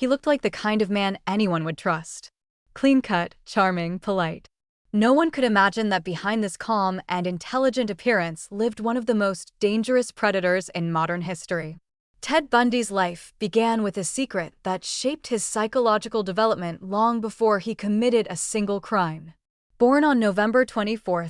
He looked like the kind of man anyone would trust. Clean-cut, charming, polite. No one could imagine that behind this calm and intelligent appearance lived one of the most dangerous predators in modern history. Ted Bundy's life began with a secret that shaped his psychological development long before he committed a single crime. Born on November 24,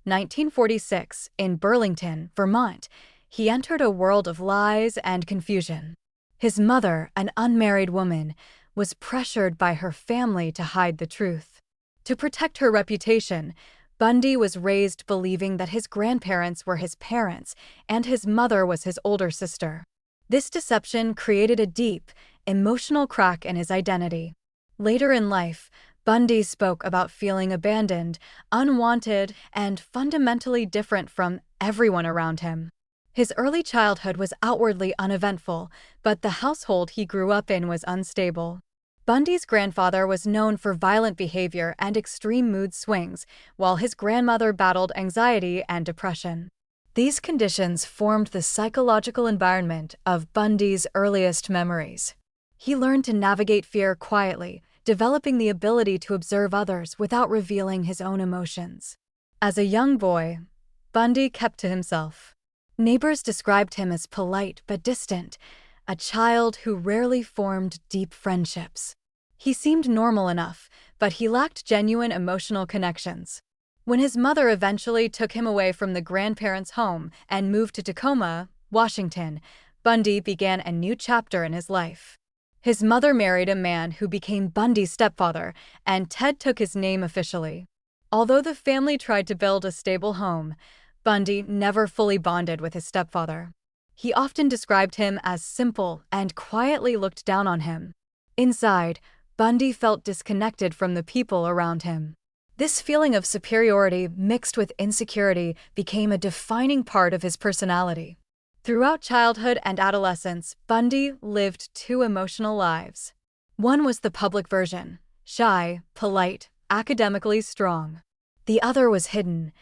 1946, in Burlington, Vermont, he entered a world of lies and confusion. His mother, an unmarried woman, was pressured by her family to hide the truth. To protect her reputation, Bundy was raised believing that his grandparents were his parents and his mother was his older sister. This deception created a deep, emotional crack in his identity. Later in life, Bundy spoke about feeling abandoned, unwanted, and fundamentally different from everyone around him. His early childhood was outwardly uneventful, but the household he grew up in was unstable. Bundy's grandfather was known for violent behavior and extreme mood swings, while his grandmother battled anxiety and depression. These conditions formed the psychological environment of Bundy's earliest memories. He learned to navigate fear quietly, developing the ability to observe others without revealing his own emotions. As a young boy, Bundy kept to himself. Neighbors described him as polite but distant, a child who rarely formed deep friendships. He seemed normal enough, but he lacked genuine emotional connections. When his mother eventually took him away from the grandparents' home and moved to Tacoma, Washington, Bundy began a new chapter in his life. His mother married a man who became Bundy's stepfather, and Ted took his name officially. Although the family tried to build a stable home, Bundy never fully bonded with his stepfather. He often described him as simple and quietly looked down on him. Inside, Bundy felt disconnected from the people around him. This feeling of superiority mixed with insecurity became a defining part of his personality. Throughout childhood and adolescence, Bundy lived two emotional lives. One was the public version, shy, polite, academically strong. The other was hidden,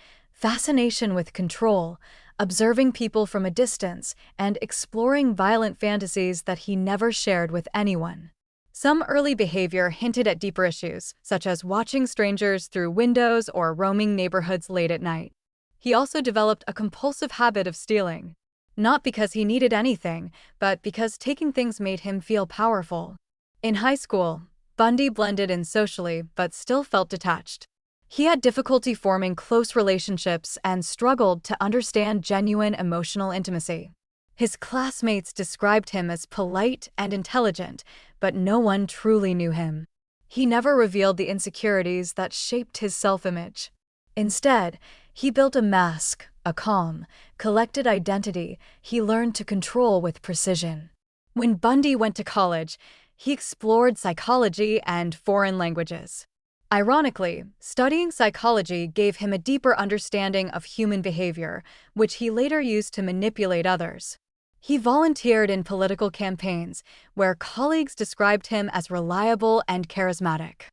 fascination with control, observing people from a distance, and exploring violent fantasies that he never shared with anyone. Some early behavior hinted at deeper issues, such as watching strangers through windows or roaming neighborhoods late at night. He also developed a compulsive habit of stealing. Not because he needed anything, but because taking things made him feel powerful. In high school, Bundy blended in socially but still felt detached. He had difficulty forming close relationships and struggled to understand genuine emotional intimacy. His classmates described him as polite and intelligent, but no one truly knew him. He never revealed the insecurities that shaped his self-image. Instead, he built a mask, a calm, collected identity he learned to control with precision. When Bundy went to college, he explored psychology and foreign languages. Ironically, studying psychology gave him a deeper understanding of human behavior, which he later used to manipulate others. He volunteered in political campaigns, where colleagues described him as reliable and charismatic.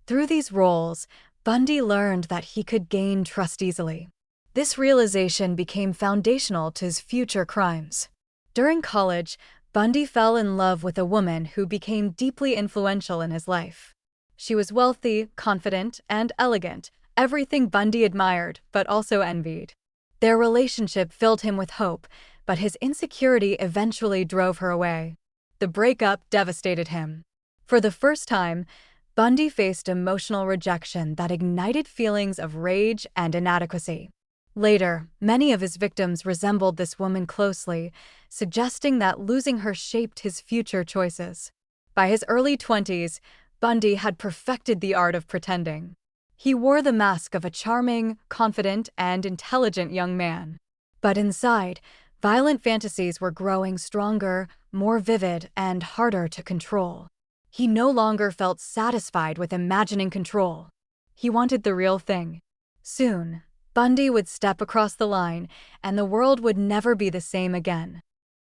Through these roles, Bundy learned that he could gain trust easily. This realization became foundational to his future crimes. During college, Bundy fell in love with a woman who became deeply influential in his life. She was wealthy, confident, and elegant, everything Bundy admired but also envied. Their relationship filled him with hope, but his insecurity eventually drove her away. The breakup devastated him. For the first time, Bundy faced emotional rejection that ignited feelings of rage and inadequacy. Later, many of his victims resembled this woman closely, suggesting that losing her shaped his future choices. By his early 20s, Bundy had perfected the art of pretending. He wore the mask of a charming, confident, and intelligent young man. But inside, violent fantasies were growing stronger, more vivid, and harder to control. He no longer felt satisfied with imagining control. He wanted the real thing. Soon, Bundy would step across the line, and the world would never be the same again.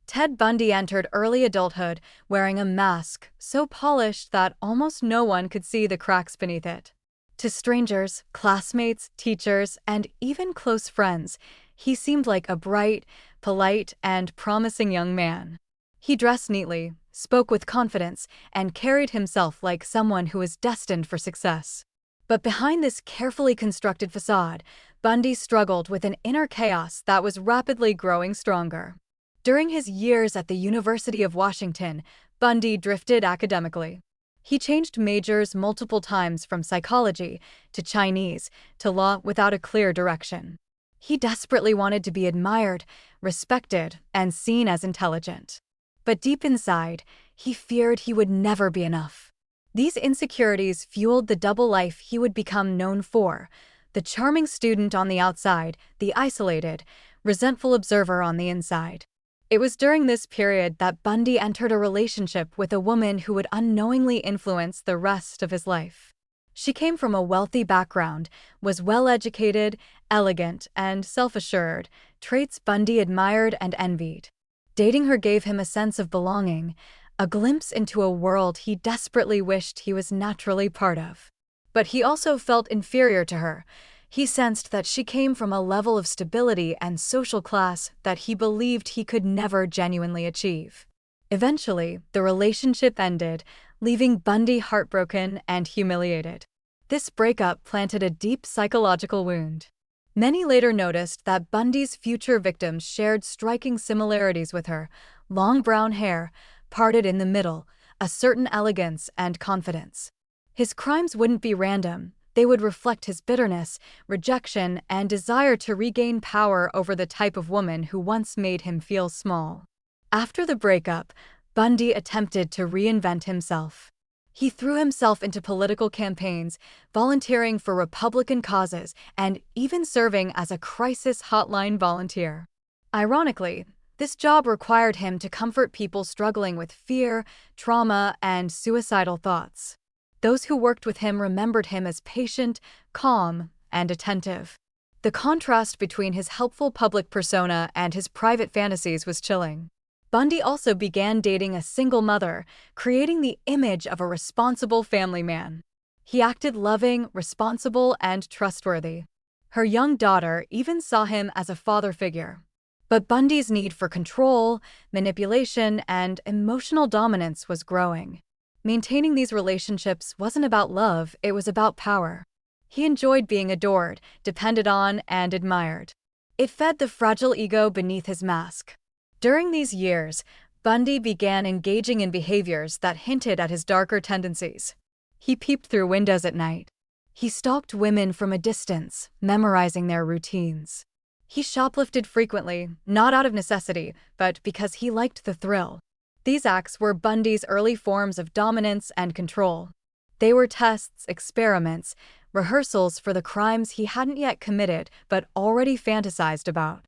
Ted Bundy entered early adulthood wearing a mask so polished that almost no one could see the cracks beneath it. To strangers, classmates, teachers, and even close friends, he seemed like a bright, polite, and promising young man. He dressed neatly, spoke with confidence, and carried himself like someone who was destined for success. But behind this carefully constructed facade, Bundy struggled with an inner chaos that was rapidly growing stronger. During his years at the University of Washington, Bundy drifted academically. He changed majors multiple times from psychology to Chinese to law without a clear direction. He desperately wanted to be admired, respected, and seen as intelligent. But deep inside, he feared he would never be enough. These insecurities fueled the double life he would become known for: the charming student on the outside, the isolated, resentful observer on the inside. It was during this period that Bundy entered a relationship with a woman who would unknowingly influence the rest of his life. She came from a wealthy background, was well-educated, elegant, and self-assured, traits Bundy admired and envied. Dating her gave him a sense of belonging, a glimpse into a world he desperately wished he was naturally part of. But he also felt inferior to her. He sensed that she came from a level of stability and social class that he believed he could never genuinely achieve. Eventually, the relationship ended, leaving Bundy heartbroken and humiliated. This breakup planted a deep psychological wound. Many later noticed that Bundy's future victims shared striking similarities with her: long brown hair, parted in the middle, a certain elegance and confidence. His crimes wouldn't be random. They would reflect his bitterness, rejection, and desire to regain power over the type of woman who once made him feel small. After the breakup, Bundy attempted to reinvent himself. He threw himself into political campaigns, volunteering for Republican causes, and even serving as a crisis hotline volunteer. Ironically, this job required him to comfort people struggling with fear, trauma, and suicidal thoughts. Those who worked with him remembered him as patient, calm, and attentive. The contrast between his helpful public persona and his private fantasies was chilling. Bundy also began dating a single mother, creating the image of a responsible family man. He acted loving, responsible, and trustworthy. Her young daughter even saw him as a father figure. But Bundy's need for control, manipulation, and emotional dominance was growing. Maintaining these relationships wasn't about love, it was about power. He enjoyed being adored, depended on, and admired. It fed the fragile ego beneath his mask. During these years, Bundy began engaging in behaviors that hinted at his darker tendencies. He peeped through windows at night. He stalked women from a distance, memorizing their routines. He shoplifted frequently, not out of necessity, but because he liked the thrill. These acts were Bundy's early forms of dominance and control. They were tests, experiments, rehearsals for the crimes he hadn't yet committed but already fantasized about.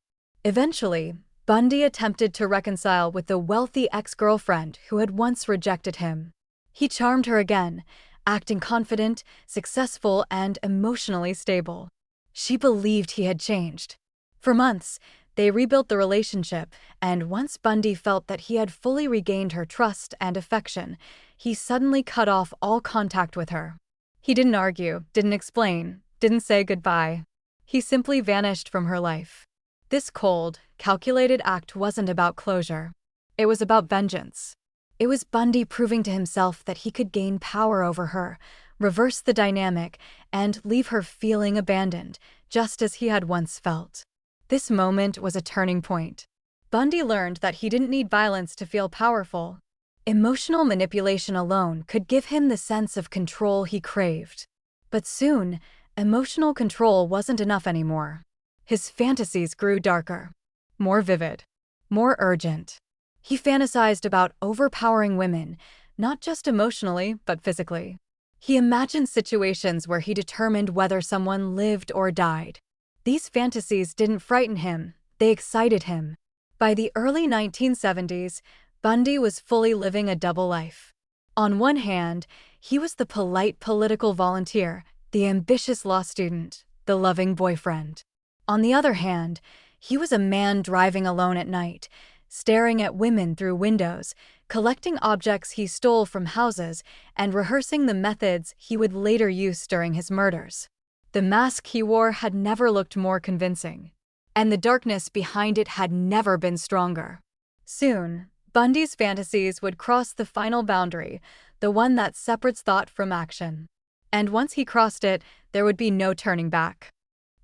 Eventually, Bundy attempted to reconcile with the wealthy ex-girlfriend who had once rejected him. He charmed her again, acting confident, successful, and emotionally stable. She believed he had changed. For months, they rebuilt the relationship, and once Bundy felt that he had fully regained her trust and affection, he suddenly cut off all contact with her. He didn't argue, didn't explain, didn't say goodbye. He simply vanished from her life. This cold, calculated act wasn't about closure. It was about vengeance. It was Bundy proving to himself that he could gain power over her, reverse the dynamic, and leave her feeling abandoned, just as he had once felt. This moment was a turning point. Bundy learned that he didn't need violence to feel powerful. Emotional manipulation alone could give him the sense of control he craved. But soon, emotional control wasn't enough anymore. His fantasies grew darker, more vivid, more urgent. He fantasized about overpowering women, not just emotionally, but physically. He imagined situations where he determined whether someone lived or died. These fantasies didn't frighten him, they excited him. By the early 1970s, Bundy was fully living a double life. On one hand, he was the polite political volunteer, the ambitious law student, the loving boyfriend. On the other hand, he was a man driving alone at night, staring at women through windows, collecting objects he stole from houses, and rehearsing the methods he would later use during his murders. The mask he wore had never looked more convincing, and the darkness behind it had never been stronger. Soon, Bundy's fantasies would cross the final boundary, the one that separates thought from action. And once he crossed it, there would be no turning back.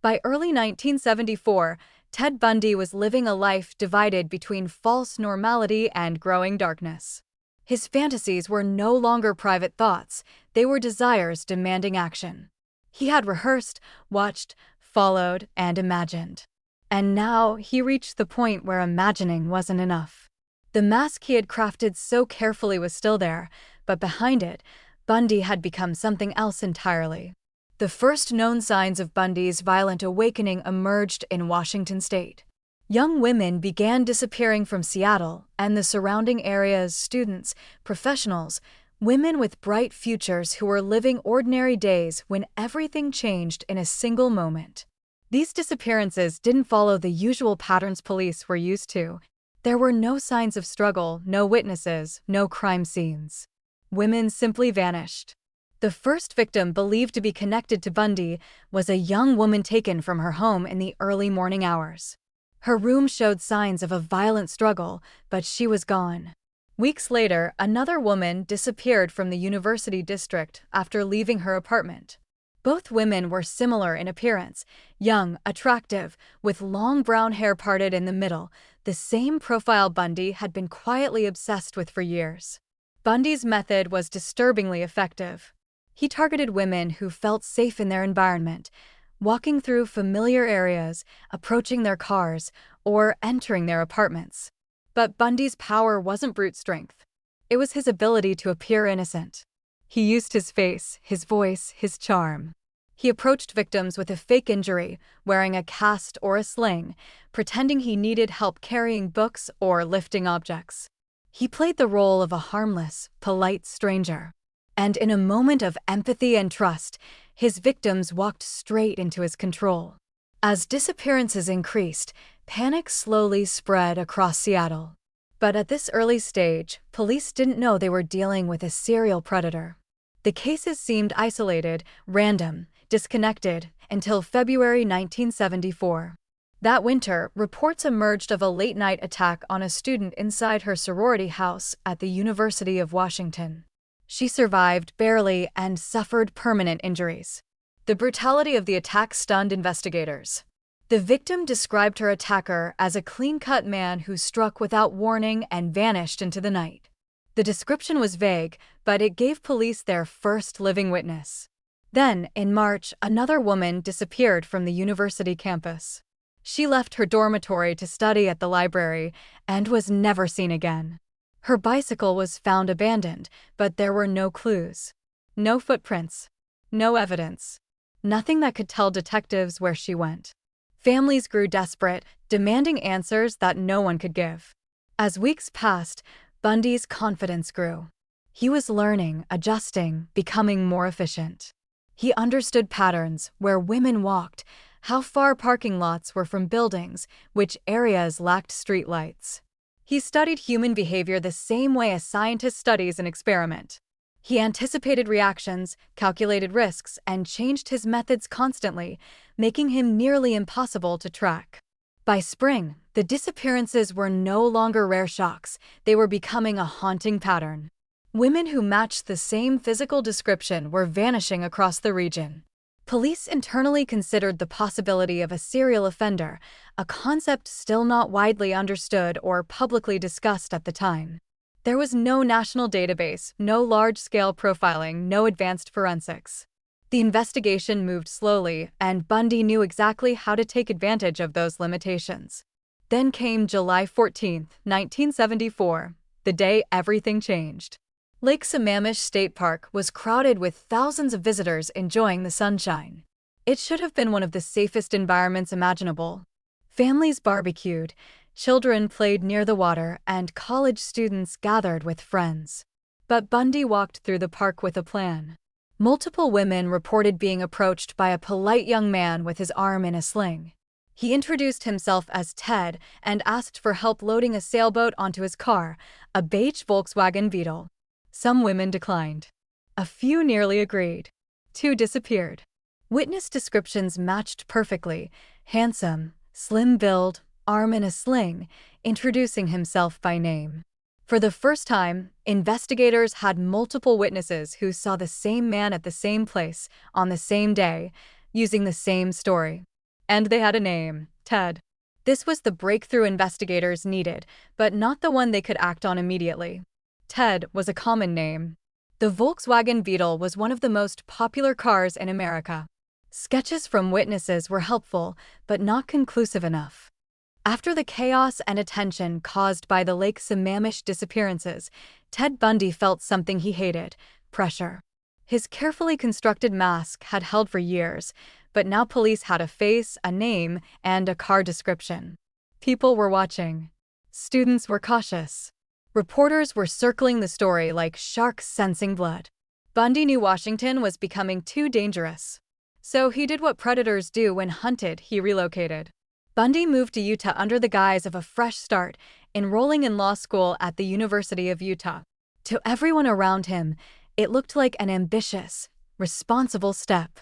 By early 1974, Ted Bundy was living a life divided between false normality and growing darkness. His fantasies were no longer private thoughts, they were desires demanding action. He had rehearsed, watched, followed, and imagined. And now he reached the point where imagining wasn't enough. The mask he had crafted so carefully was still there, but behind it, Bundy had become something else entirely. The first known signs of Bundy's violent awakening emerged in Washington state. Young women began disappearing from Seattle and the surrounding areas, students, professionals, women with bright futures who were living ordinary days when everything changed in a single moment. These disappearances didn't follow the usual patterns police were used to. There were no signs of struggle, no witnesses, no crime scenes. Women simply vanished. The first victim believed to be connected to Bundy was a young woman taken from her home in the early morning hours. Her room showed signs of a violent struggle, but she was gone. Weeks later, another woman disappeared from the University District after leaving her apartment. Both women were similar in appearance, young, attractive, with long brown hair parted in the middle, the same profile Bundy had been quietly obsessed with for years. Bundy's method was disturbingly effective. He targeted women who felt safe in their environment, walking through familiar areas, approaching their cars, or entering their apartments. But Bundy's power wasn't brute strength. It was his ability to appear innocent. He used his face, his voice, his charm. He approached victims with a fake injury, wearing a cast or a sling, pretending he needed help carrying books or lifting objects. He played the role of a harmless, polite stranger. And in a moment of empathy and trust, his victims walked straight into his control. As disappearances increased, panic slowly spread across Seattle. But at this early stage, police didn't know they were dealing with a serial predator. The cases seemed isolated, random, disconnected, until February 1974. That winter, reports emerged of a late-night attack on a student inside her sorority house at the University of Washington. She survived barely and suffered permanent injuries. The brutality of the attack stunned investigators. The victim described her attacker as a clean-cut man who struck without warning and vanished into the night. The description was vague, but it gave police their first living witness. Then, in March, another woman disappeared from the university campus. She left her dormitory to study at the library and was never seen again. Her bicycle was found abandoned, but there were no clues. No footprints. No evidence. Nothing that could tell detectives where she went. Families grew desperate, demanding answers that no one could give. As weeks passed, Bundy's confidence grew. He was learning, adjusting, becoming more efficient. He understood patterns, where women walked, how far parking lots were from buildings, which areas lacked streetlights. He studied human behavior the same way a scientist studies an experiment. He anticipated reactions, calculated risks, and changed his methods constantly, making him nearly impossible to track. By spring, the disappearances were no longer rare shocks, they were becoming a haunting pattern. Women who matched the same physical description were vanishing across the region. Police internally considered the possibility of a serial offender, a concept still not widely understood or publicly discussed at the time. There was no national database, no large-scale profiling, no advanced forensics. The investigation moved slowly, and Bundy knew exactly how to take advantage of those limitations. Then came July 14, 1974, the day everything changed. Lake Sammamish State Park was crowded with thousands of visitors enjoying the sunshine. It should have been one of the safest environments imaginable. Families barbecued, children played near the water, and college students gathered with friends. But Bundy walked through the park with a plan. Multiple women reported being approached by a polite young man with his arm in a sling. He introduced himself as Ted and asked for help loading a sailboat onto his car, a beige Volkswagen Beetle. Some women declined. A few nearly agreed. 2 disappeared. Witness descriptions matched perfectly: handsome, slim build, arm in a sling, introducing himself by name. For the first time, investigators had multiple witnesses who saw the same man at the same place on the same day, using the same story. And they had a name, Ted. This was the breakthrough investigators needed, but not the one they could act on immediately. Ted was a common name. The Volkswagen Beetle was one of the most popular cars in America. Sketches from witnesses were helpful, but not conclusive enough. After the chaos and attention caused by the Lake Sammamish disappearances, Ted Bundy felt something he hated: pressure. His carefully constructed mask had held for years, but now police had a face, a name, and a car description. People were watching. Students were cautious. Reporters were circling the story like sharks sensing blood. Bundy knew Washington was becoming too dangerous. So he did what predators do when hunted: he relocated. Bundy moved to Utah under the guise of a fresh start, enrolling in law school at the University of Utah. To everyone around him, it looked like an ambitious, responsible step.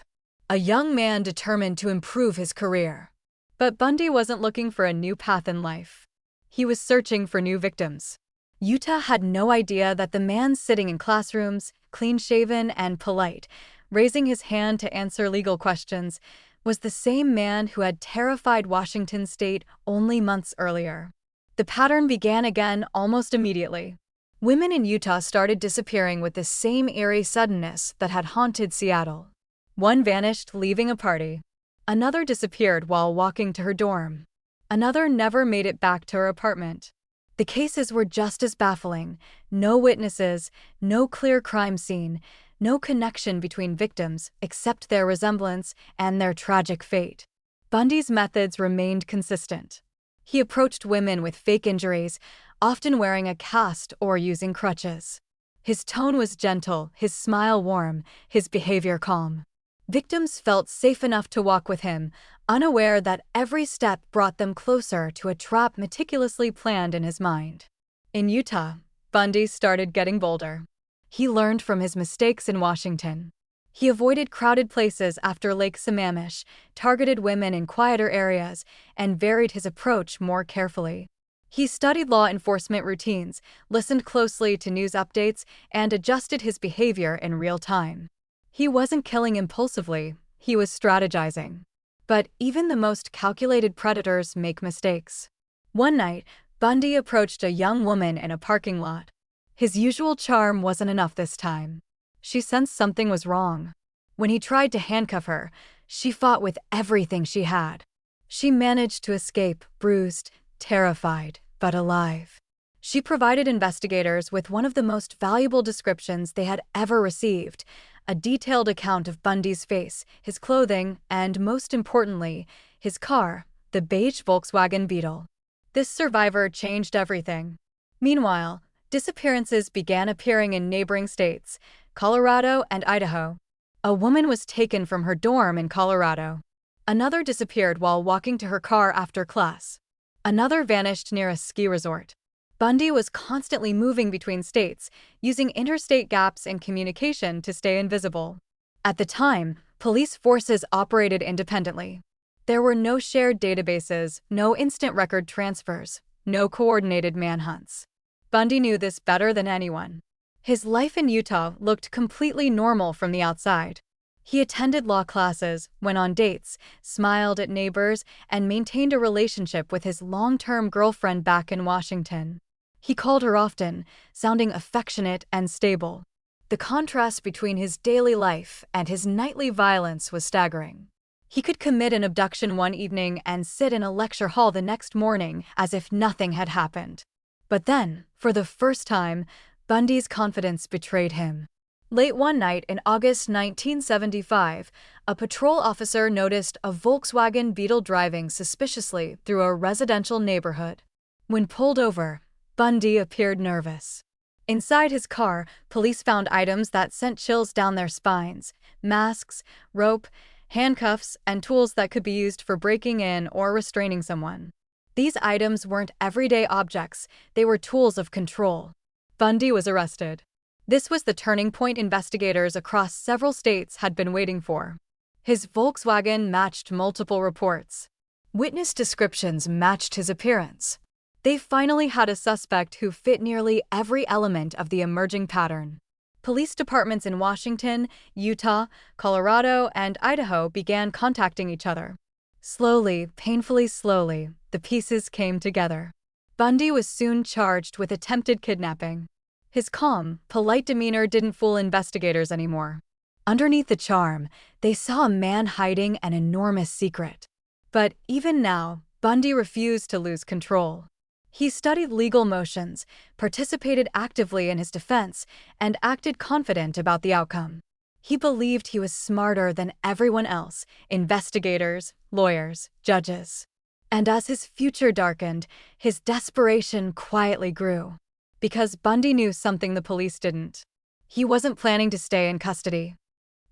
A young man determined to improve his career. But Bundy wasn't looking for a new path in life. He was searching for new victims. Utah had no idea that the man sitting in classrooms, clean-shaven and polite, raising his hand to answer legal questions, was the same man who had terrified Washington state only months earlier. The pattern began again almost immediately. Women in Utah started disappearing with the same eerie suddenness that had haunted Seattle. One vanished leaving a party. Another disappeared while walking to her dorm. Another never made it back to her apartment. The cases were just as baffling: no witnesses, no clear crime scene, no connection between victims except their resemblance and their tragic fate. Bundy's methods remained consistent. He approached women with fake injuries, often wearing a cast or using crutches. His tone was gentle, his smile warm, his behavior calm. Victims felt safe enough to walk with him, unaware that every step brought them closer to a trap meticulously planned in his mind. In Utah, Bundy started getting bolder. He learned from his mistakes in Washington. He avoided crowded places after Lake Sammamish, targeted women in quieter areas, and varied his approach more carefully. He studied law enforcement routines, listened closely to news updates, and adjusted his behavior in real time. He wasn't killing impulsively, he was strategizing. But even the most calculated predators make mistakes. One night, Bundy approached a young woman in a parking lot. His usual charm wasn't enough this time. She sensed something was wrong. When he tried to handcuff her, she fought with everything she had. She managed to escape, bruised, terrified, but alive. She provided investigators with one of the most valuable descriptions they had ever received: a detailed account of Bundy's face, his clothing, and most importantly, his car, the beige Volkswagen Beetle. This survivor changed everything. Meanwhile, disappearances began appearing in neighboring states, Colorado and Idaho. A woman was taken from her dorm in Colorado. Another disappeared while walking to her car after class. Another vanished near a ski resort. Bundy was constantly moving between states, using interstate gaps in communication to stay invisible. At the time, police forces operated independently. There were no shared databases, no instant record transfers, no coordinated manhunts. Bundy knew this better than anyone. His life in Utah looked completely normal from the outside. He attended law classes, went on dates, smiled at neighbors, and maintained a relationship with his long-term girlfriend back in Washington. He called her often, sounding affectionate and stable. The contrast between his daily life and his nightly violence was staggering. He could commit an abduction one evening and sit in a lecture hall the next morning as if nothing had happened. But then, for the first time, Bundy's confidence betrayed him. Late one night in August 1975, a patrol officer noticed a Volkswagen Beetle driving suspiciously through a residential neighborhood. When pulled over, Bundy appeared nervous. Inside his car, police found items that sent chills down their spines: masks, rope, handcuffs, and tools that could be used for breaking in or restraining someone. These items weren't everyday objects, they were tools of control. Bundy was arrested. This was the turning point investigators across several states had been waiting for. His Volkswagen matched multiple reports. Witness descriptions matched his appearance. They finally had a suspect who fit nearly every element of the emerging pattern. Police departments in Washington, Utah, Colorado, and Idaho began contacting each other. Slowly, painfully slowly, the pieces came together. Bundy was soon charged with attempted kidnapping. His calm, polite demeanor didn't fool investigators anymore. Underneath the charm, they saw a man hiding an enormous secret. But even now, Bundy refused to lose control. He studied legal motions, participated actively in his defense, and acted confident about the outcome. He believed he was smarter than everyone else, investigators, lawyers, judges. And as his future darkened, his desperation quietly grew. Because Bundy knew something the police didn't. He wasn't planning to stay in custody.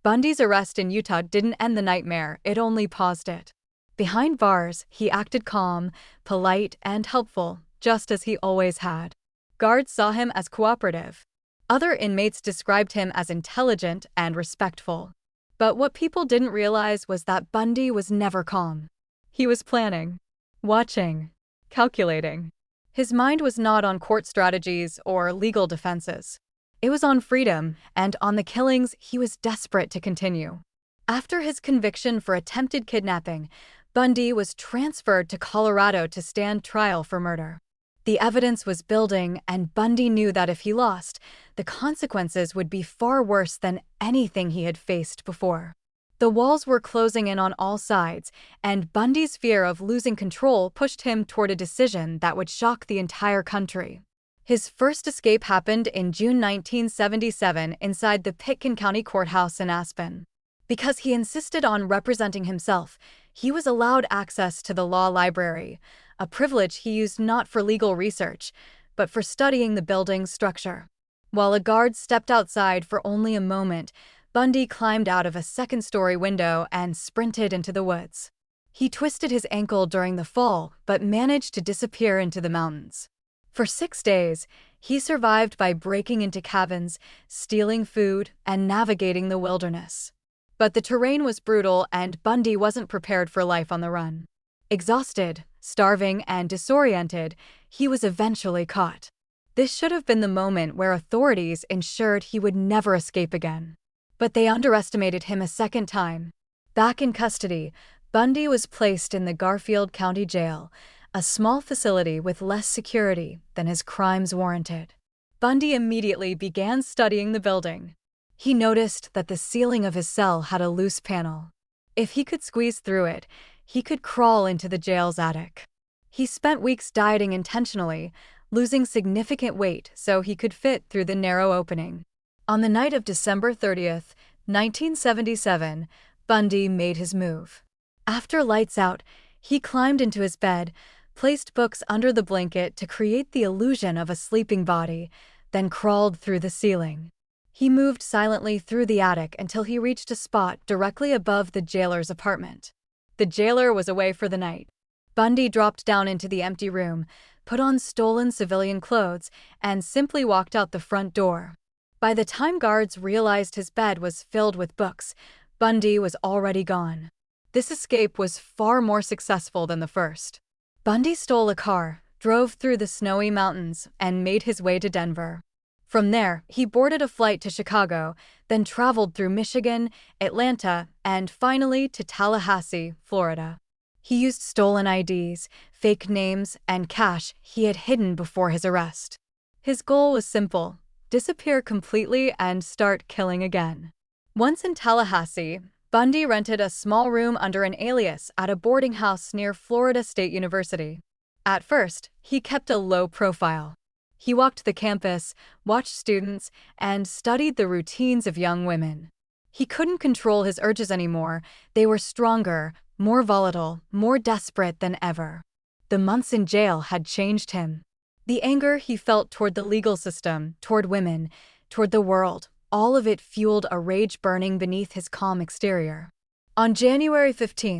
Bundy's arrest in Utah didn't end the nightmare, it only paused it. Behind bars, he acted calm, polite, and helpful, just as he always had. Guards saw him as cooperative. Other inmates described him as intelligent and respectful. But what people didn't realize was that Bundy was never calm. He was planning, watching, calculating. His mind was not on court strategies or legal defenses. It was on freedom, and on the killings he was desperate to continue. After his conviction for attempted kidnapping, Bundy was transferred to Colorado to stand trial for murder. The evidence was building, and Bundy knew that if he lost, the consequences would be far worse than anything he had faced before. The walls were closing in on all sides, and Bundy's fear of losing control pushed him toward a decision that would shock the entire country. His first escape happened in June 1977 inside the Pitkin County Courthouse in Aspen. Because he insisted on representing himself, he was allowed access to the law library, a privilege he used not for legal research, but for studying the building's structure. While a guard stepped outside for only a moment, Bundy climbed out of a second-story window and sprinted into the woods. He twisted his ankle during the fall, but managed to disappear into the mountains. For 6 days, he survived by breaking into cabins, stealing food, and navigating the wilderness. But the terrain was brutal, and Bundy wasn't prepared for life on the run. Exhausted, starving, and disoriented, he was eventually caught. This should have been the moment where authorities ensured he would never escape again. But they underestimated him a second time. Back in custody, Bundy was placed in the Garfield County Jail, a small facility with less security than his crimes warranted. Bundy immediately began studying the building. He noticed that the ceiling of his cell had a loose panel. If he could squeeze through it, he could crawl into the jail's attic. He spent weeks dieting intentionally, losing significant weight so he could fit through the narrow opening. On the night of December 30th, 1977, Bundy made his move. After lights out, he climbed into his bed, placed books under the blanket to create the illusion of a sleeping body, then crawled through the ceiling. He moved silently through the attic until he reached a spot directly above the jailer's apartment. The jailer was away for the night. Bundy dropped down into the empty room, put on stolen civilian clothes, and simply walked out the front door. By the time guards realized his bed was filled with books, Bundy was already gone. This escape was far more successful than the first. Bundy stole a car, drove through the snowy mountains, and made his way to Denver. From there, he boarded a flight to Chicago, then traveled through Michigan, Atlanta, and finally to Tallahassee, Florida. He used stolen IDs, fake names, and cash he had hidden before his arrest. His goal was simple: disappear completely and start killing again. Once in Tallahassee, Bundy rented a small room under an alias at a boarding house near Florida State University. At first, he kept a low profile. He walked the campus, watched students, and studied the routines of young women. He couldn't control his urges anymore. They were stronger, more volatile, more desperate than ever. The months in jail had changed him. The anger he felt toward the legal system, toward women, toward the world, all of it fueled a rage burning beneath his calm exterior. On January 15,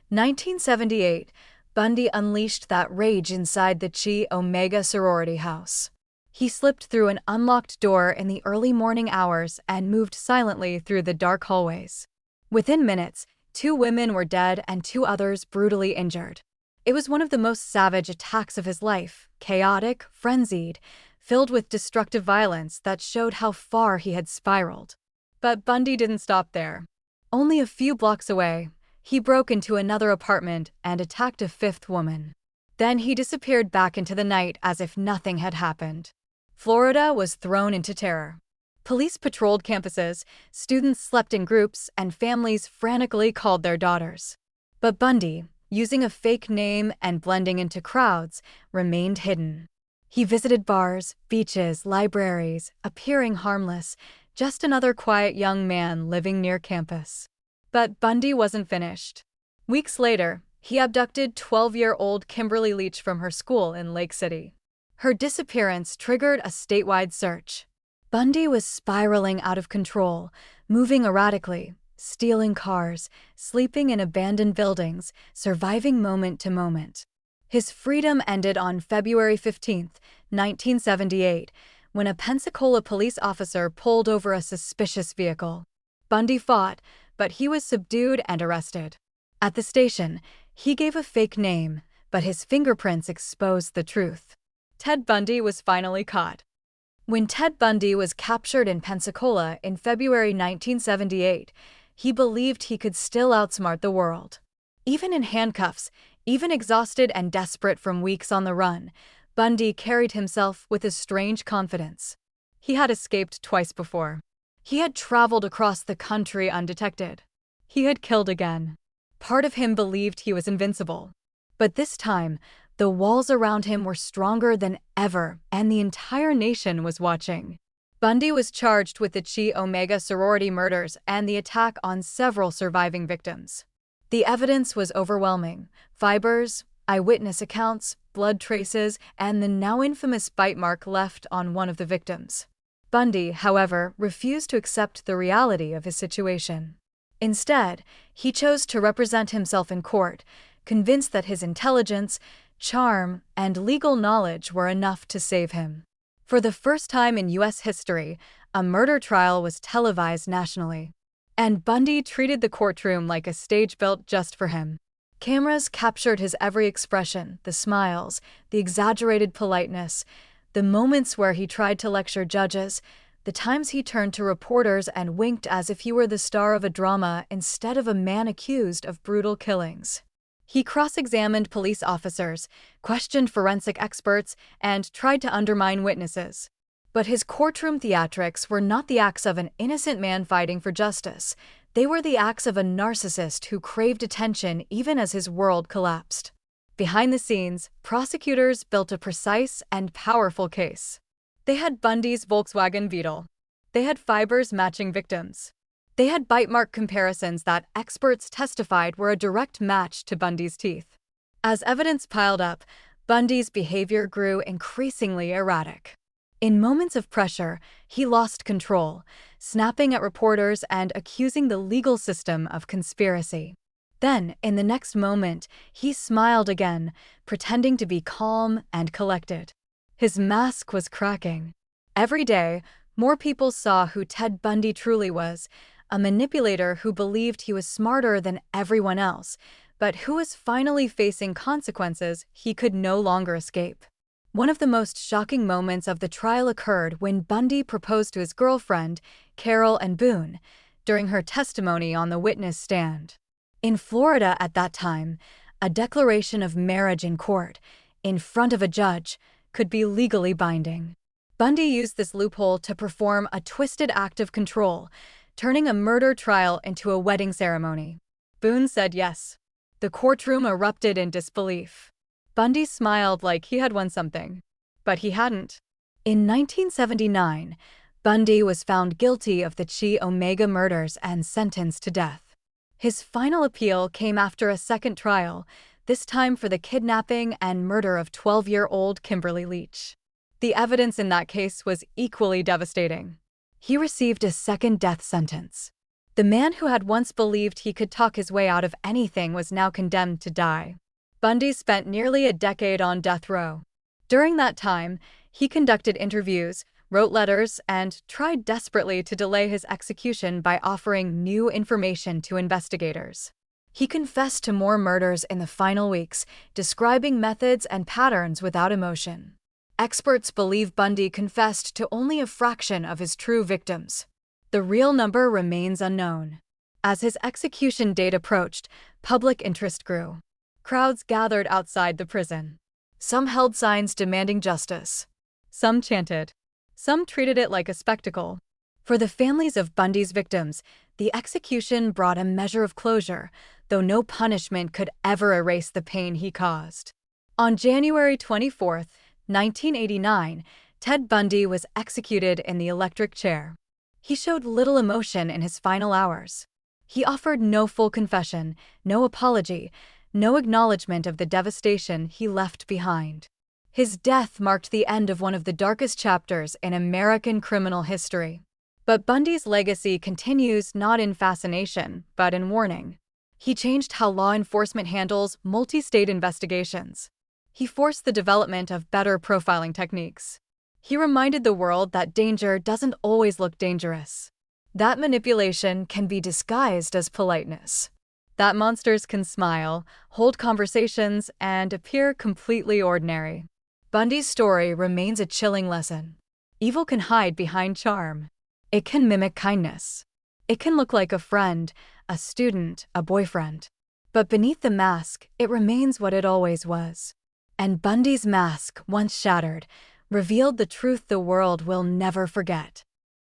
1978, Bundy unleashed that rage inside the Chi Omega sorority house. He slipped through an unlocked door in the early morning hours and moved silently through the dark hallways. Within minutes, 2 women were dead and 2 others brutally injured. It was one of the most savage attacks of his life, chaotic, frenzied, filled with destructive violence that showed how far he had spiraled. But Bundy didn't stop there. Only a few blocks away, he broke into another apartment and attacked a fifth woman. Then he disappeared back into the night as if nothing had happened. Florida was thrown into terror. Police patrolled campuses, students slept in groups, and families frantically called their daughters. But Bundy, using a fake name and blending into crowds, remained hidden. He visited bars, beaches, libraries, appearing harmless, just another quiet young man living near campus. But Bundy wasn't finished. Weeks later, he abducted 12-year-old Kimberly Leach from her school in Lake City. Her disappearance triggered a statewide search. Bundy was spiraling out of control, moving erratically, stealing cars, sleeping in abandoned buildings, surviving moment to moment. His freedom ended on February 15, 1978, when a Pensacola police officer pulled over a suspicious vehicle. Bundy fought, but he was subdued and arrested. At the station, he gave a fake name, but his fingerprints exposed the truth. Ted Bundy was finally caught. When Ted Bundy was captured in Pensacola in February 1978, he believed he could still outsmart the world. Even in handcuffs, even exhausted and desperate from weeks on the run, Bundy carried himself with a strange confidence. He had escaped twice before. He had traveled across the country undetected. He had killed again. Part of him believed he was invincible. But this time, the walls around him were stronger than ever, and the entire nation was watching. Bundy was charged with the Chi Omega sorority murders and the attack on several surviving victims. The evidence was overwhelming: fibers, eyewitness accounts, blood traces, and the now infamous bite mark left on one of the victims. Bundy, however, refused to accept the reality of his situation. Instead, he chose to represent himself in court, convinced that his intelligence, charm, and legal knowledge were enough to save him. For the first time in U.S. history, a murder trial was televised nationally. And Bundy treated the courtroom like a stage built just for him. Cameras captured his every expression, the smiles, the exaggerated politeness, the moments where he tried to lecture judges, the times he turned to reporters and winked as if he were the star of a drama instead of a man accused of brutal killings. He cross-examined police officers, questioned forensic experts, and tried to undermine witnesses. But his courtroom theatrics were not the acts of an innocent man fighting for justice. They were the acts of a narcissist who craved attention even as his world collapsed. Behind the scenes, prosecutors built a precise and powerful case. They had Bundy's Volkswagen Beetle. They had fibers matching victims. They had bite mark comparisons that experts testified were a direct match to Bundy's teeth. As evidence piled up, Bundy's behavior grew increasingly erratic. In moments of pressure, he lost control, snapping at reporters and accusing the legal system of conspiracy. Then, in the next moment, he smiled again, pretending to be calm and collected. His mask was cracking. Every day, more people saw who Ted Bundy truly was, a manipulator who believed he was smarter than everyone else, but who was finally facing consequences he could no longer escape. One of the most shocking moments of the trial occurred when Bundy proposed to his girlfriend, Carol Ann Boone, during her testimony on the witness stand. In Florida at that time, a declaration of marriage in court, in front of a judge, could be legally binding. Bundy used this loophole to perform a twisted act of control, turning a murder trial into a wedding ceremony. Boone said yes. The courtroom erupted in disbelief. Bundy smiled like he had won something. But he hadn't. In 1979, Bundy was found guilty of the Chi Omega murders and sentenced to death. His final appeal came after a second trial, this time for the kidnapping and murder of 12-year-old Kimberly Leach. The evidence in that case was equally devastating. He received a second death sentence. The man who had once believed he could talk his way out of anything was now condemned to die. Bundy spent nearly a decade on death row. During that time, he conducted interviews, wrote letters, and tried desperately to delay his execution by offering new information to investigators. He confessed to more murders in the final weeks, describing methods and patterns without emotion. Experts believe Bundy confessed to only a fraction of his true victims. The real number remains unknown. As his execution date approached, public interest grew. Crowds gathered outside the prison. Some held signs demanding justice. Some chanted. Some treated it like a spectacle. For the families of Bundy's victims, the execution brought a measure of closure, though no punishment could ever erase the pain he caused. On January 24, 1989, Ted Bundy was executed in the electric chair. He showed little emotion in his final hours. He offered no full confession, no apology, no acknowledgement of the devastation he left behind. His death marked the end of one of the darkest chapters in American criminal history. But Bundy's legacy continues not in fascination, but in warning. He changed how law enforcement handles multi-state investigations. He forced the development of better profiling techniques. He reminded the world that danger doesn't always look dangerous. That manipulation can be disguised as politeness. That monsters can smile, hold conversations, and appear completely ordinary. Bundy's story remains a chilling lesson. Evil can hide behind charm. It can mimic kindness. It can look like a friend, a student, a boyfriend. But beneath the mask, it remains what it always was. And Bundy's mask, once shattered, revealed the truth the world will never forget.